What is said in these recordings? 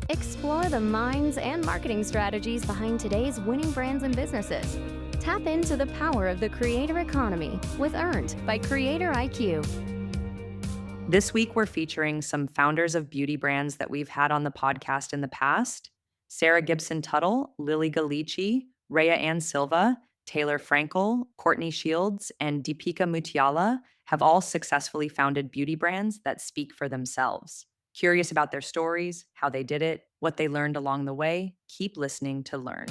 Explore the minds and marketing strategies behind today's winning brands and businesses. Tap into the power of the creator economy with Earned by Creator IQ. This week, we're featuring some founders of beauty brands that we've had on the podcast in the past. Sarah Gibson Tuttle, Lilly Ghalichi, Rhea Ann Silva, Taylor Frankel, Courtney Shields, and Deepica Mutyala have all successfully founded beauty brands that speak for themselves. Curious about their stories, how they did it, what they learned along the way? Keep listening to learn.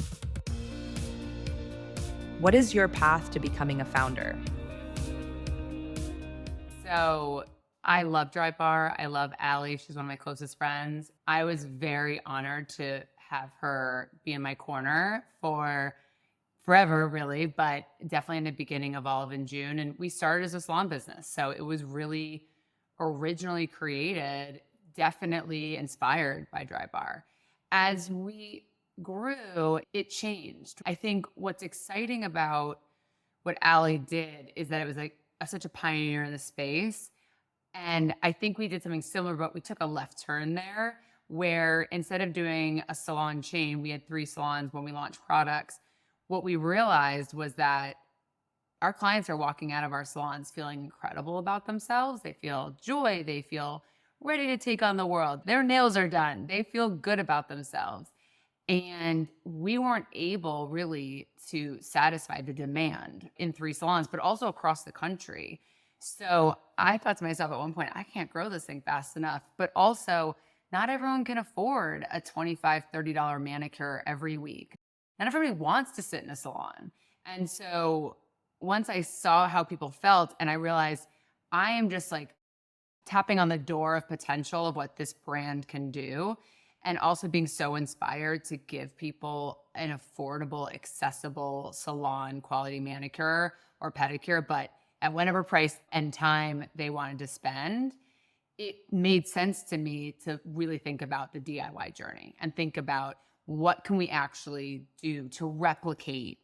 What is your path to becoming a founder? So I love Dry Bar. I love Allie. She's one of my closest friends. I was very honored to have her be in my corner for forever, really, but definitely in the beginning of Olive and June. And we started as a salon business. So it was really originally created, definitely inspired by Dry Bar. As we grew, it changed. I think what's exciting about what Allie did is that it was like such a pioneer in the space. And I think we did something similar, but we took a left turn there where instead of doing a salon chain, we had 3 salons when we launched products. What we realized was that our clients are walking out of our salons feeling incredible about themselves. They feel joy. They feel ready to take on the world. Their nails are done. They feel good about themselves. And we weren't able really to satisfy the demand in 3 salons, but also across the country. So I thought to myself at one point, I can't grow this thing fast enough. But also, not everyone can afford a $25, $30 manicure every week. Not everybody wants to sit in a salon. And so once I saw how people felt and I realized I am just like tapping on the door of potential of what this brand can do, and also being so inspired to give people an affordable, accessible salon quality manicure or pedicure, but at whatever price and time they wanted to spend, it made sense to me to really think about the DIY journey and think about what can we actually do to replicate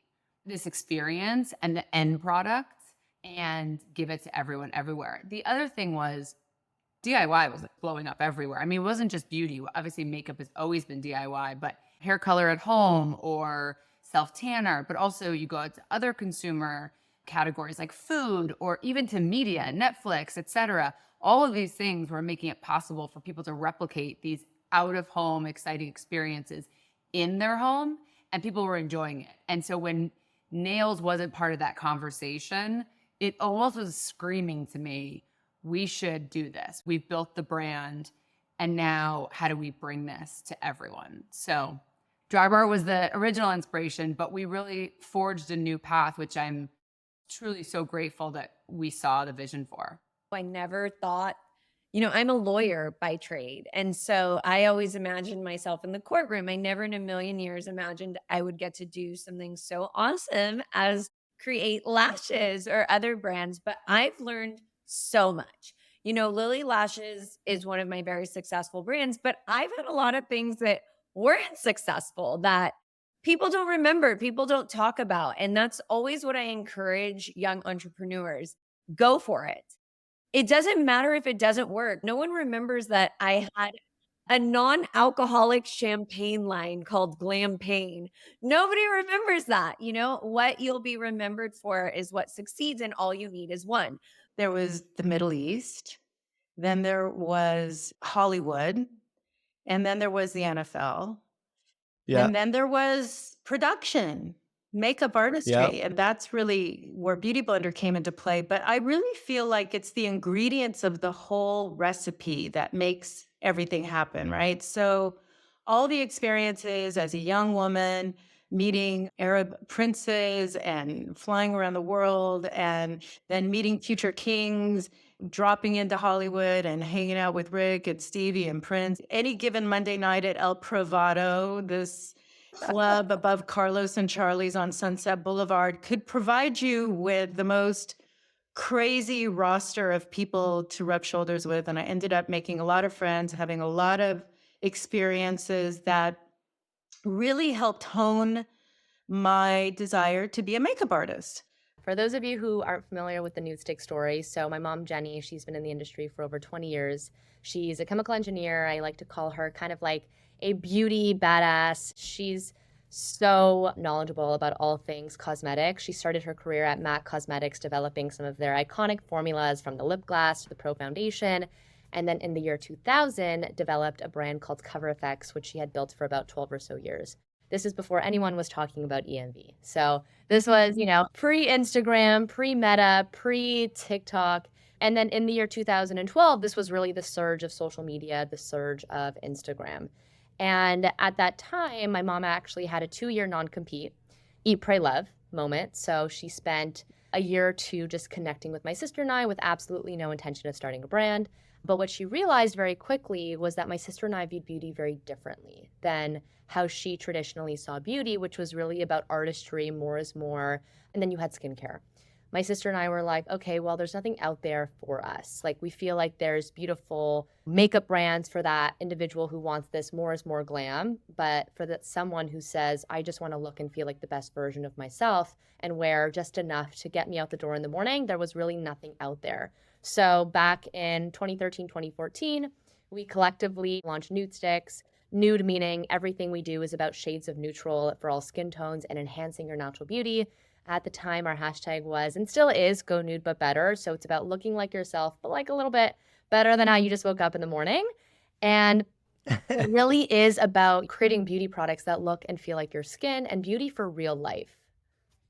this experience and the end product and give it to everyone everywhere. The other thing was DIY was like blowing up everywhere. I mean, it wasn't just beauty. Obviously, makeup has always been DIY, but hair color at home or self-tan art, but also you go out to other consumer categories like food or even to media, Netflix, et cetera. All of these things were making it possible for people to replicate these out-of-home exciting experiences in their home, and people were enjoying it. And so when nails wasn't part of that conversation, it almost was screaming to me, we should do this. We've built the brand, and now how do we bring this to everyone? So Dry Bar was the original inspiration, but we really forged a new path, which I'm truly so grateful that we saw the vision for. I never thought, I'm a lawyer by trade. And so I always imagined myself in the courtroom. I never in a million years imagined I would get to do something so awesome as create lashes or other brands. But I've learned so much. Lilly Lashes is one of my very successful brands, but I've had a lot of things that weren't successful that people don't remember, people don't talk about. And that's always what I encourage young entrepreneurs. Go for it. It doesn't matter if it doesn't work. No one remembers that I had a non-alcoholic champagne line called Glampagne. Nobody remembers that. What you'll be remembered for is what succeeds, and all you need is one. There was the Middle East, then there was Hollywood, and then there was the NFL. Yeah. And then there was production, makeup artistry. And that's really where Beautyblender came into play. But I really feel like it's the ingredients of the whole recipe that makes everything happen, right? So all the experiences as a young woman, meeting Arab princes and flying around the world, and then meeting future kings, dropping into Hollywood and hanging out with Rick and Stevie and Prince. Any given Monday night at El Privado, this club above Carlos and Charlie's on Sunset Boulevard, could provide you with the most crazy roster of people to rub shoulders with. And I ended up making a lot of friends, having a lot of experiences that really helped hone my desire to be a makeup artist. For those of you who aren't familiar with the Nudestix story, so my mom, Jenny, she's been in the industry for over 20 years. She's a chemical engineer. I like to call her kind of like a beauty badass. She's so knowledgeable about all things cosmetics. She started her career at MAC Cosmetics, developing some of their iconic formulas from the lip gloss to the Pro Foundation. And then in the year 2000, developed a brand called Cover FX, which she had built for about 12 or so years. This is before anyone was talking about EMV. So this was, pre-Instagram, pre-Meta, pre-TikTok. And then in the year 2012, this was really the surge of social media, the surge of Instagram. And at that time, my mom actually had a 2-year non-compete, eat, pray, love moment. So she spent a year or two just connecting with my sister and I with absolutely no intention of starting a brand. But what she realized very quickly was that my sister and I viewed beauty very differently than how she traditionally saw beauty, which was really about artistry, more is more. And then you had skincare. My sister and I were like, okay, well, there's nothing out there for us. Like, we feel like there's beautiful makeup brands for that individual who wants this more is more glam. But for that someone who says, I just want to look and feel like the best version of myself and wear just enough to get me out the door in the morning, there was really nothing out there. So back in 2013, 2014, we collectively launched Nudestix. Nude meaning everything we do is about shades of neutral for all skin tones and enhancing your natural beauty. At the time, our hashtag was, and still is, go nude but better. So it's about looking like yourself, but like a little bit better than how you just woke up in the morning. And it really is about creating beauty products that look and feel like your skin and beauty for real life.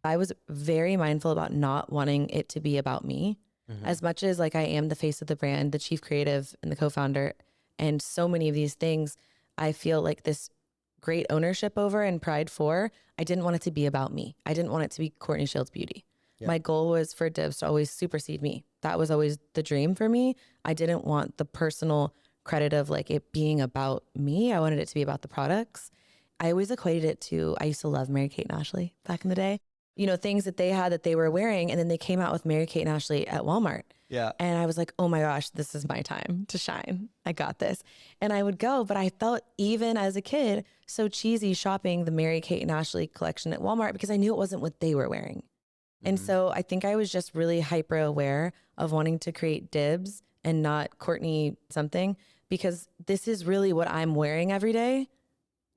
I was very mindful about not wanting it to be about me. As much as like I am the face of the brand, the chief creative and the co-founder, and so many of these things, I feel like this great ownership over and pride for, I didn't want it to be about me. I didn't want it to be Courtney Shields Beauty. Yeah. My goal was for DIBS to always supersede me. That was always the dream for me. I didn't want the personal credit of like it being about me. I wanted it to be about the products. I always equated it to, I used to love Mary-Kate and Ashley back in the day. Things that they had that they were wearing, and then they came out with Mary-Kate and Ashley at Walmart. Yeah. And I was like, oh my gosh, this is my time to shine. I got this. And I would go, but I felt even as a kid so cheesy shopping the Mary-Kate and Ashley collection at Walmart because I knew it wasn't what they were wearing. And so I think I was just really hyper aware of wanting to create DIBS and not Courtney something, because this is really what I'm wearing every day,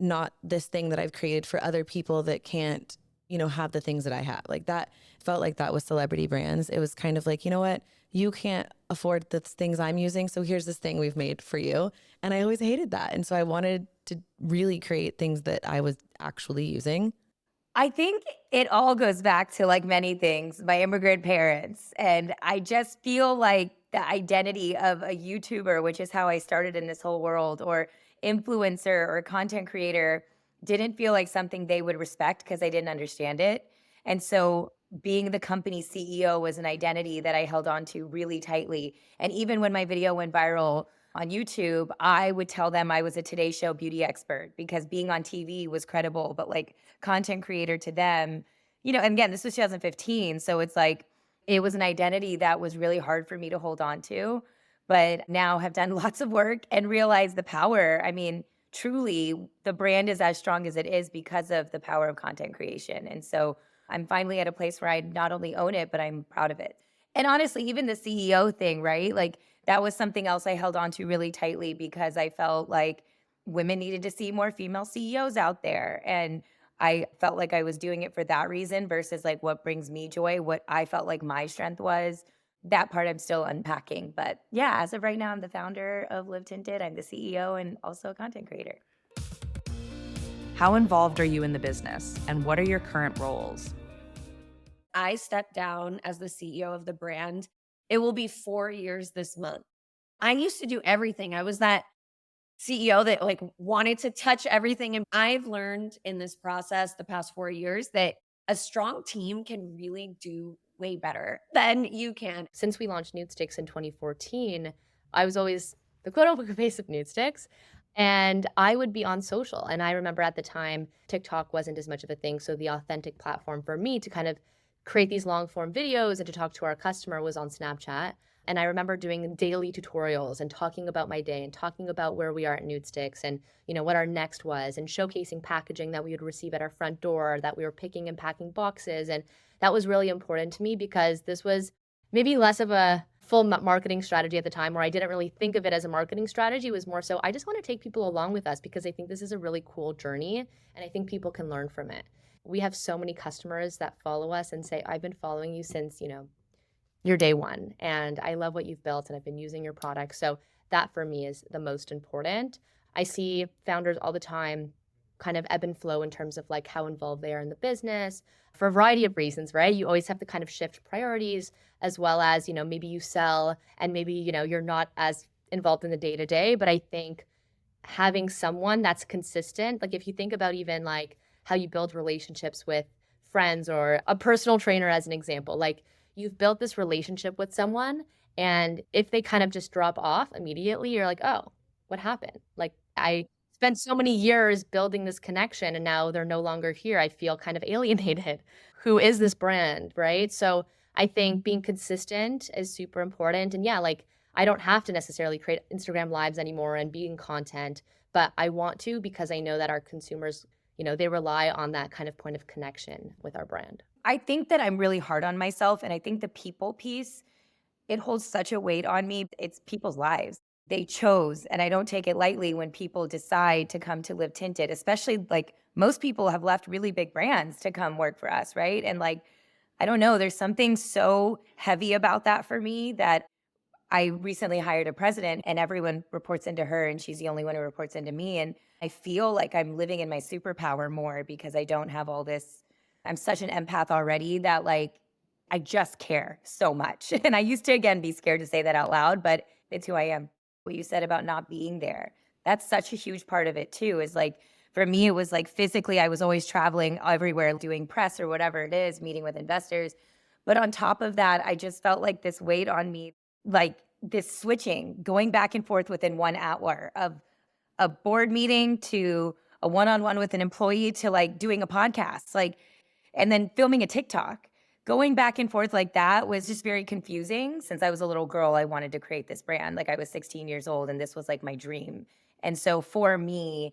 not this thing that I've created for other people that can't have the things that I have. Like that felt like that was celebrity brands. It was kind of like, you know what? You can't afford the things I'm using. So here's this thing we've made for you. And I always hated that. And so I wanted to really create things that I was actually using. I think it all goes back to, like many things, my immigrant parents. And I just feel like the identity of a YouTuber, which is how I started in this whole world, or influencer or content creator, didn't feel like something they would respect because I didn't understand it. And so being the company CEO was an identity that I held on to really tightly. And even when my video went viral on YouTube, I would tell them I was a Today Show beauty expert because being on TV was credible, but like content creator to them, and again, this was 2015. So it's like, it was an identity that was really hard for me to hold on to, but now have done lots of work and realized the power. I mean, truly, the brand is as strong as it is because of the power of content creation. And so I'm finally at a place where I not only own it, but I'm proud of it. And honestly, even the CEO thing, right? Like that was something else I held on to really tightly because I felt like women needed to see more female CEOs out there. And I felt like I was doing it for that reason versus like what brings me joy, what I felt like my strength was. That part I'm still unpacking. But yeah, as of right now, I'm the founder of Live Tinted. I'm the CEO and also a content creator. How involved are you in the business, and what are your current roles? I stepped down as the CEO of the brand. It will be 4 years this month. I used to do everything. I was that CEO that like wanted to touch everything. And I've learned in this process the past 4 years that a strong team can really do way better than you can. Since we launched Nudestix in 2014, I was always the quote-unquote face of Nudestix, and I would be on social. And I remember at the time, TikTok wasn't as much of a thing, so the authentic platform for me to kind of create these long-form videos and to talk to our customer was on Snapchat. And I remember doing daily tutorials and talking about my day and talking about where we are at Nudestix and what our next was, and showcasing packaging that we would receive at our front door, that we were picking and packing boxes. And that was really important to me because this was maybe less of a full marketing strategy at the time, or I didn't really think of it as a marketing strategy. It was more so, I just want to take people along with us because I think this is a really cool journey and I think people can learn from it. We have so many customers that follow us and say, I've been following you since, your day one, and I love what you've built and I've been using your product. So that for me is the most important. I see founders all the time kind of ebb and flow in terms of like how involved they are in the business for a variety of reasons, right? You always have to kind of shift priorities, as well as, maybe you sell and maybe, you're not as involved in the day to day. But I think having someone that's consistent, like if you think about even like how you build relationships with friends or a personal trainer as an example, like you've built this relationship with someone, and if they kind of just drop off immediately, you're like, oh, what happened? Like I spent so many years building this connection and now they're no longer here. I feel kind of alienated. Who is this brand, right? So I think being consistent is super important. And yeah, like I don't have to necessarily create Instagram lives anymore and be in content, but I want to because I know that our consumers, they rely on that kind of point of connection with our brand. I think that I'm really hard on myself, and I think the people piece, it holds such a weight on me. It's people's lives. They chose, and I don't take it lightly when people decide to come to Live Tinted, especially like most people have left really big brands to come work for us, right? And like, I don't know, there's something so heavy about that for me that I recently hired a president and everyone reports into her and she's the only one who reports into me. And I feel like I'm living in my superpower more because I don't have all this. I'm such an empath already that like, I just care so much. And I used to, again, be scared to say that out loud, but it's who I am. What you said about not being there, that's such a huge part of it too, is like, for me, it was like physically, I was always traveling everywhere, doing press or whatever it is, meeting with investors. But on top of that, I just felt like this weight on me, like this switching, going back and forth within 1 hour of a board meeting to a one-on-one with an employee to like doing a podcast, like, and then filming a TikTok. Going back and forth like that was just very confusing. Since I was a little girl, I wanted to create this brand. Like I was 16 years old and this was like my dream. And so for me,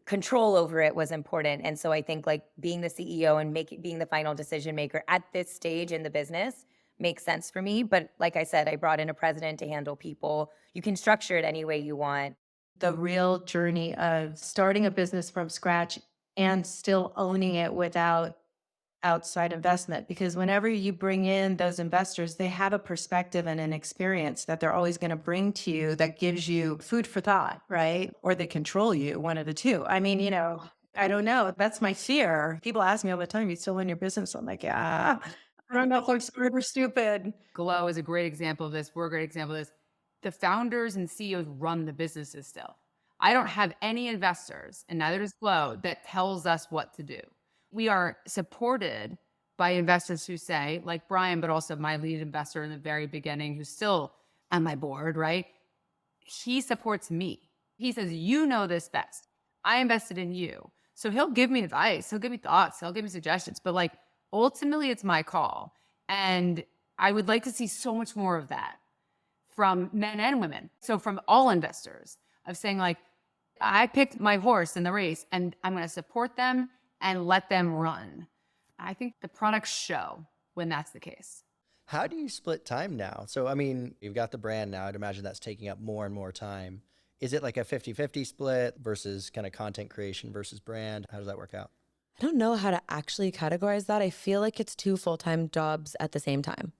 control over it was important. And so I think like being the CEO and being the final decision maker at this stage in the business makes sense for me. But like I said, I brought in a president to handle people. You can structure it any way you want. The real journey of starting a business from scratch and still owning it without outside investment, because whenever you bring in those investors, they have a perspective and an experience that they're always going to bring to you that gives you food for thought, right? Or they control you, one of the two. I mean, I don't know. That's my fear. People ask me all the time, you still in your business? I'm like, yeah, I don't know if I'm super stupid. Glow is a great example of this. We're a great example of this. The founders and CEOs run the businesses still. I don't have any investors, and neither does Glow, that tells us what to do. We are supported by investors who say, like Brian, but also my lead investor in the very beginning, who's still on my board, right? He supports me. He says, you know this best. I invested in you. So he'll give me advice. He'll give me thoughts. He'll give me suggestions. But like, ultimately, it's my call. And I would like to see so much more of that from men and women. So from all investors, of saying like, I picked my horse in the race and I'm going to support them and let them run. I think the products show when that's the case. How do you split time now? So, I mean, you've got the brand now. I'd imagine that's taking up more and more time. Is it like a 50-50 split versus kind of content creation versus brand? How does that work out? I don't know how to actually categorize that. I feel like it's 2 full-time jobs at the same time.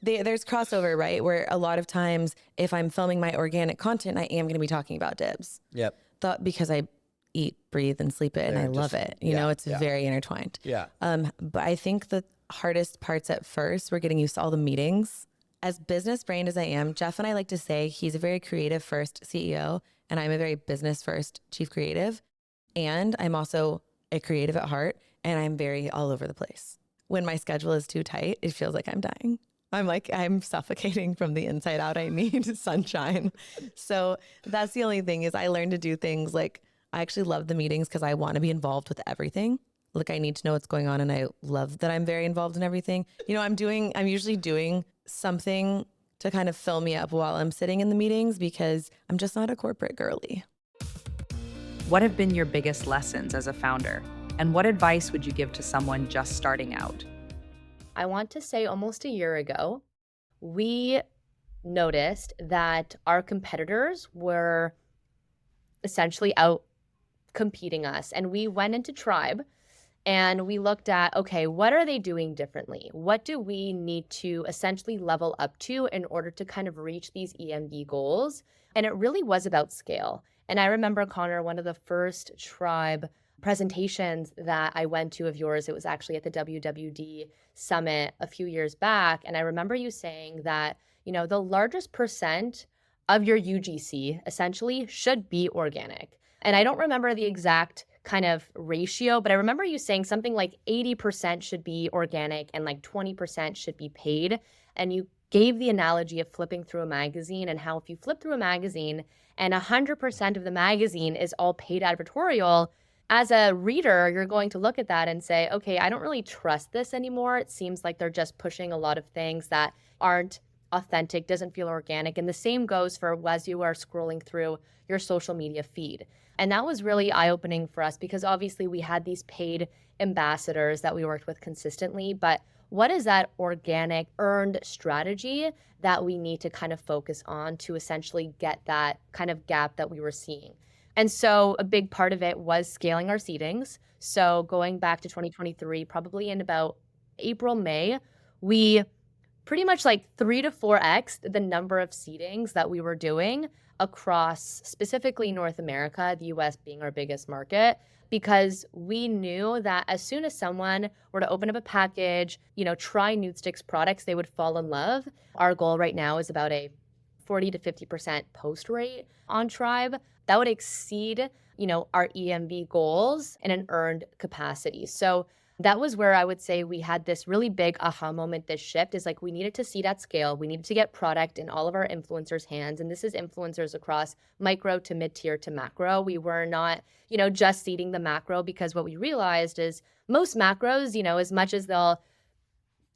There's crossover, right? Where a lot of times if I'm filming my organic content, I am going to be talking about DIBS. Yep. Because I eat, breathe, and sleep it, and I love it. You know, it's very intertwined. Yeah. But I think the hardest parts at first were getting used to all the meetings. As business brained as I am, Jeff and I like to say he's a very creative first CEO, and I'm a very business first chief creative. And I'm also a creative at heart, and I'm very all over the place. When my schedule is too tight, it feels like I'm dying. I'm suffocating from the inside out. I need sunshine. So that's the only thing is I learned to do things like, I actually love the meetings because I want to be involved with everything. Like I need to know what's going on, and I love that I'm very involved in everything. I'm usually doing something to kind of fill me up while I'm sitting in the meetings because I'm just not a corporate girly. What have been your biggest lessons as a founder? And what advice would you give to someone just starting out? I want to say almost a year ago, we noticed that our competitors were essentially out competing us. And we went into Tribe and we looked at, okay, what are they doing differently? What do we need to essentially level up to in order to kind of reach these EMV goals? And it really was about scale. And I remember, Connor, one of the first Tribe presentations that I went to of yours, it was actually at the WWD Summit a few years back. And I remember you saying that, you know, the largest percent of your UGC essentially should be organic. And I don't remember the exact kind of ratio, but I remember you saying something like 80% should be organic and like 20% should be paid. And you gave the analogy of flipping through a magazine and how if you flip through a magazine and 100% of the magazine is all paid advertorial, as a reader, you're going to look at that and say, okay, I don't really trust this anymore. It seems like they're just pushing a lot of things that aren't authentic, doesn't feel organic. And the same goes for as you are scrolling through your social media feed. And that was really eye-opening for us because obviously we had these paid ambassadors that we worked with consistently, but what is that organic earned strategy that we need to kind of focus on to essentially get that kind of gap that we were seeing? And so a big part of it was scaling our seedings. So going back to 2023, probably in about April, May, we pretty much like 3 to 4x the number of seedings that we were doing across specifically North America, the US being our biggest market, because we knew that as soon as someone were to open up a package, you know, try Nudestix products, they would fall in love. Our goal right now is about a 40 to 50% post rate on Tribe. That would exceed, you know, our EMV goals in an earned capacity. So that was where I would say we had this really big aha moment, this shift is like we needed to seed at scale. We needed to get product in all of our influencers' hands. And this is influencers across micro to mid-tier to macro. We were not, you know, just seeding the macro because what we realized is most macros, you know, as much as they'll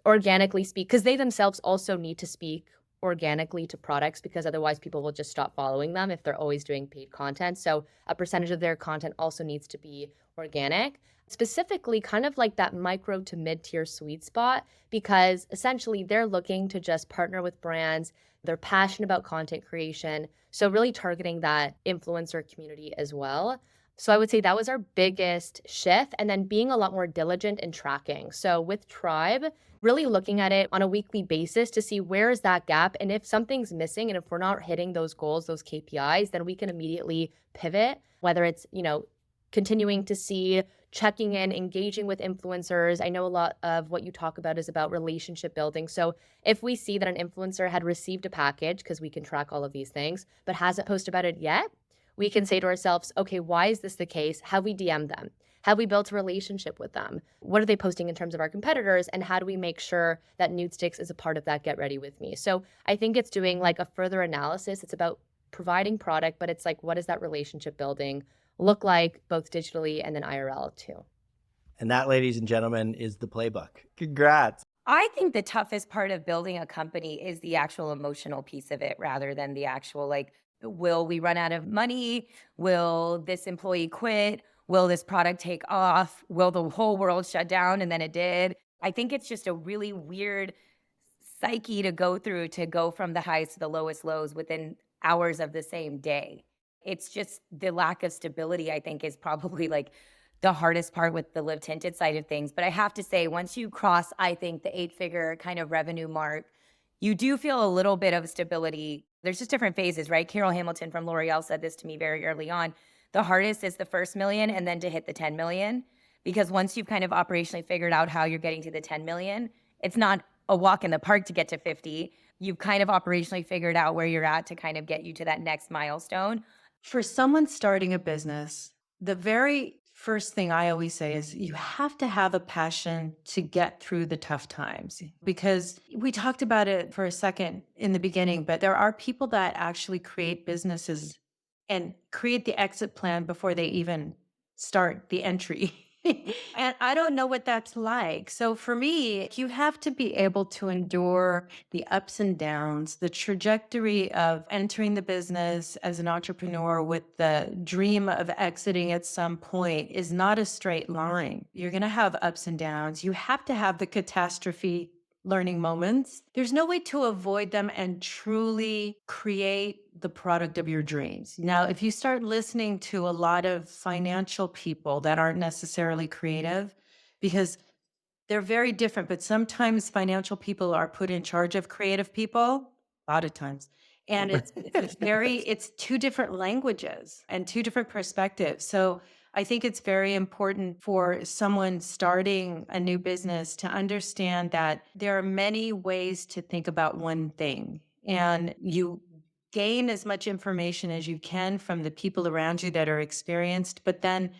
organically speak, because they themselves also need to speak organically to products because otherwise people will just stop following them if they're always doing paid content. So a percentage of their content also needs to be organic. Specifically kind of like that micro to mid-tier sweet spot because essentially they're looking to just partner with brands. They're passionate about content creation. So really targeting that influencer community as well. So I would say that was our biggest shift and then being a lot more diligent in tracking. So with Tribe, really looking at it on a weekly basis to see where is that gap and if something's missing and if we're not hitting those goals, those KPIs, then we can immediately pivot, whether it's, you know, continuing to see, checking in, engaging with influencers. I know a lot of what you talk about is about relationship building. So if we see that an influencer had received a package, because we can track all of these things, but hasn't posted about it yet, we can say to ourselves, okay, why is this the case? Have we DM'd them? Have we built a relationship with them? What are they posting in terms of our competitors? And how do we make sure that Nudestix is a part of that Get Ready With Me? So I think it's doing like a further analysis. It's about providing product, but it's like, what is that relationship building look like both digitally and then IRL too? And that, ladies and gentlemen, is the playbook. Congrats. I think the toughest part of building a company is the actual emotional piece of it rather than the actual, like, will we run out of money? Will this employee quit? Will this product take off? Will the whole world shut down? And then it did. I think it's just a really weird psyche to go through to go from the highs to the lowest lows within hours of the same day. It's just the lack of stability, I think, is probably like the hardest part with the Live Tinted side of things. But I have to say, once you cross, I think, the 8-figure kind of revenue mark, you do feel a little bit of stability. There's just different phases, right? Carol Hamilton from L'Oreal said this to me very early on. The hardest is the first million and then to hit the 10 million. Because once you've kind of operationally figured out how you're getting to the 10 million, it's not a walk in the park to get to 50. You've kind of operationally figured out where you're at to kind of get you to that next milestone. For someone starting a business, the very first thing I always say is you have to have a passion to get through the tough times. Because we talked about it for a second in the beginning, but there are people that actually create businesses and create the exit plan before they even start the entry. And I don't know what that's like. So for me, you have to be able to endure the ups and downs, the trajectory of entering the business as an entrepreneur with the dream of exiting at some point is not a straight line. You're going to have ups and downs. You have to have the catastrophe learning moments. There's no way to avoid them and truly create the product of your dreams. Now, if you start listening to a lot of financial people that aren't necessarily creative, because they're very different, but sometimes financial people are put in charge of creative people, a lot of times. And it's two different languages and two different perspectives. So I think it's very important for someone starting a new business to understand that there are many ways to think about one thing. And you gain as much information as you can from the people around you that are experienced, but then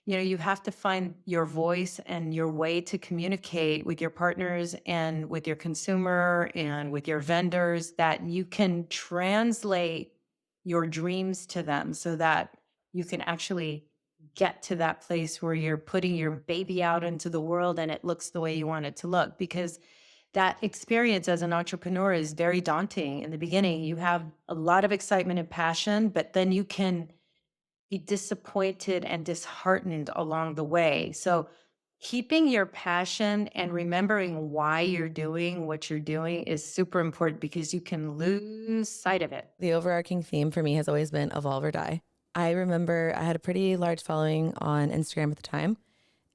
you have to find your voice and your way to communicate with your partners and with your consumer and with your vendors, that you can translate your dreams to them so that you can actually get to that place where you're putting your baby out into the world and it looks the way you want it to look. Because that experience as an entrepreneur is very daunting. In the beginning, you have a lot of excitement and passion, but then you can be disappointed and disheartened along the way. So keeping your passion and remembering why you're doing what you're doing is super important, because you can lose sight of it. The overarching theme for me has always been evolve or die. I remember I had a pretty large following on Instagram at the time,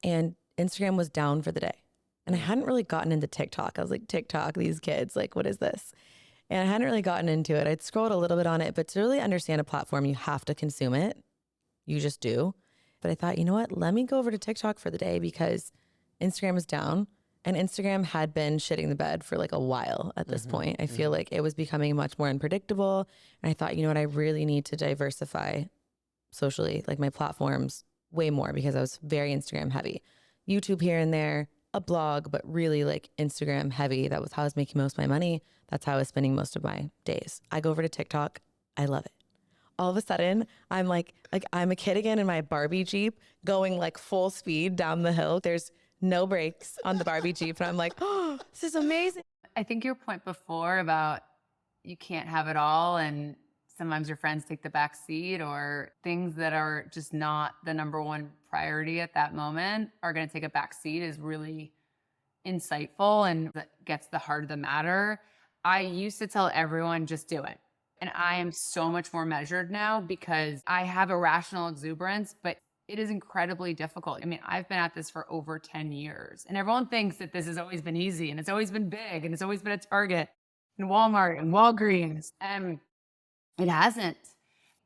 and Instagram was down for the day. And I hadn't really gotten into TikTok. I was like, TikTok, these kids, like, what is this? And I hadn't really gotten into it. I'd scrolled a little bit on it, but to really understand a platform, you have to consume it. You just do. But I thought, you know what? Let me go over to TikTok for the day, because Instagram is down, and Instagram had been shitting the bed for like a while at this point. I feel like it was becoming much more unpredictable. And I thought, you know what? I really need to diversify socially, like my platforms, way more, because I was very Instagram heavy. YouTube here and there, a blog, but really like Instagram heavy. That was how I was making most of my money. That's how I was spending most of my days. I go over to TikTok. I love it. All of a sudden, I'm like I'm a kid again in my Barbie Jeep going like full speed down the hill. There's no brakes on the Barbie Jeep. And I'm like, oh, this is amazing. I think your point before about you can't have it all, and sometimes your friends take the back seat, or things that are just not the number one priority at that moment are going to take a back seat, is really insightful, and that gets the heart of the matter. I used to tell everyone, just do it. And I am so much more measured now, because I have irrational exuberance, but it is incredibly difficult. I mean, I've been at this for over 10 years, and everyone thinks that this has always been easy, and it's always been big, and it's always been at Target and Walmart and Walgreens. And it hasn't.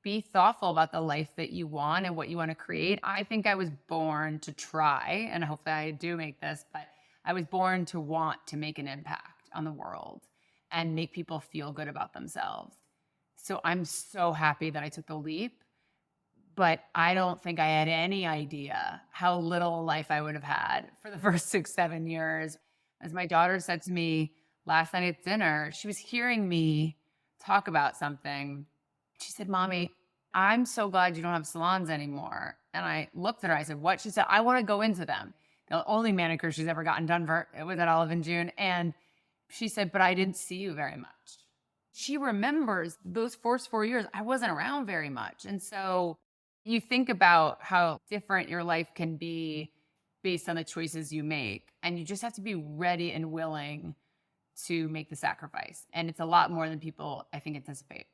Be thoughtful about the life that you want and what you want to create. I think I was born to try, and hopefully I do make this, but I was born to want to make an impact on the world and make people feel good about themselves. So I'm so happy that I took the leap, but I don't think I had any idea how little life I would have had for the first 6-7 years. As my daughter said to me last night at dinner, she was hearing me talk about something. She said, "Mommy, I'm so glad you don't have salons anymore." And I looked at her, I said, "What?" She said, "I want to go into them." The only manicure she's ever gotten done for it was at Olive and June. And she said, "But I didn't see you very much." She remembers those first 4 years, I wasn't around very much. And so you think about how different your life can be based on the choices you make. And you just have to be ready and willing to make the sacrifice. And it's a lot more than people, I think, anticipate.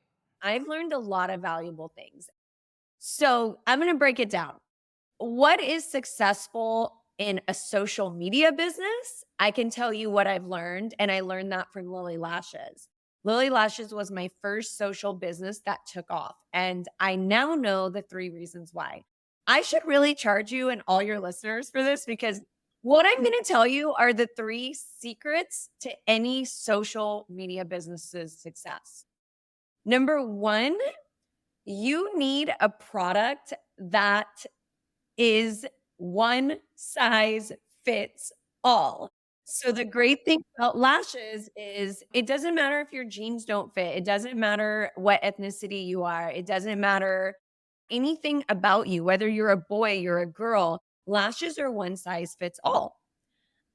I've learned a lot of valuable things. So I'm going to break it down. What is successful in a social media business? I can tell you what I've learned, and I learned that from Lilly Lashes. Lilly Lashes was my first social business that took off, and I now know the 3 reasons why. I should really charge you and all your listeners for this, because what I'm going to tell you are the 3 secrets to any social media business's success. Number 1, you need a product that is one size fits all. So the great thing about lashes is it doesn't matter if your jeans don't fit. It doesn't matter what ethnicity you are. It doesn't matter anything about you, whether you're a boy, you're a girl. Lashes are one size fits all.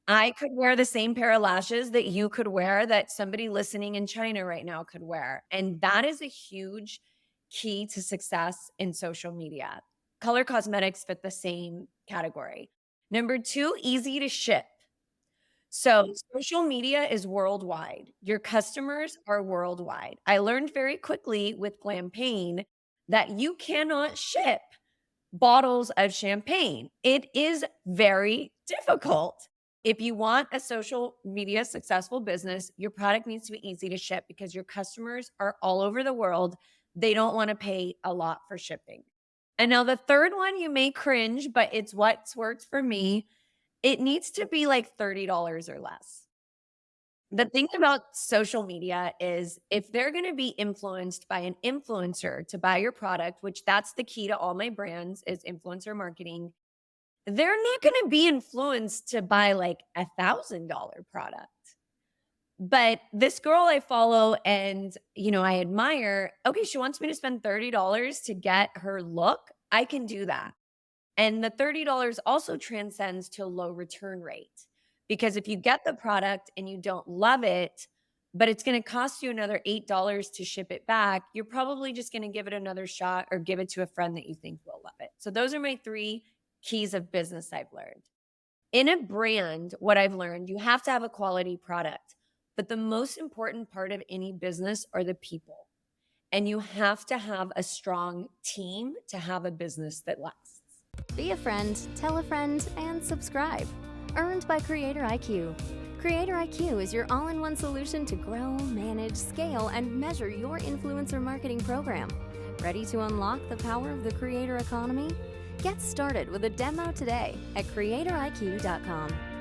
I could wear the same pair of lashes that you could wear, that somebody listening in China right now could wear. And that is a huge key to success in social media. Color cosmetics fit the same category. Number 2, easy to ship. So social media is worldwide. Your customers are worldwide. I learned very quickly with Glampagne that you cannot ship bottles of champagne. It is very difficult. If you want a social media successful business, your product needs to be easy to ship because your customers are all over the world. They don't want to pay a lot for shipping. And now the third one, you may cringe, but it's what's worked for me. It needs to be like $30 or less. The thing about social media is if they're going to be influenced by an influencer to buy your product, which that's the key to all my brands is influencer marketing, they're not going to be influenced to buy like $1,000 product. But this girl I follow and, I admire, okay, she wants me to spend $30 to get her look. I can do that. And the $30 also transcends to a low return rate. Because if you get the product and you don't love it, but it's going to cost you another $8 to ship it back, you're probably just going to give it another shot or give it to a friend that you think will love it. So those are my 3 keys of business I've learned. In a brand, what I've learned, you have to have a quality product. But the most important part of any business are the people. And you have to have a strong team to have a business that lasts. Be a friend, tell a friend, and subscribe. Earned by Creator IQ. Creator IQ is your all-in-one solution to grow, manage, scale, and measure your influencer marketing program. Ready to unlock the power of the creator economy? Get started with a demo today at creatoriq.com.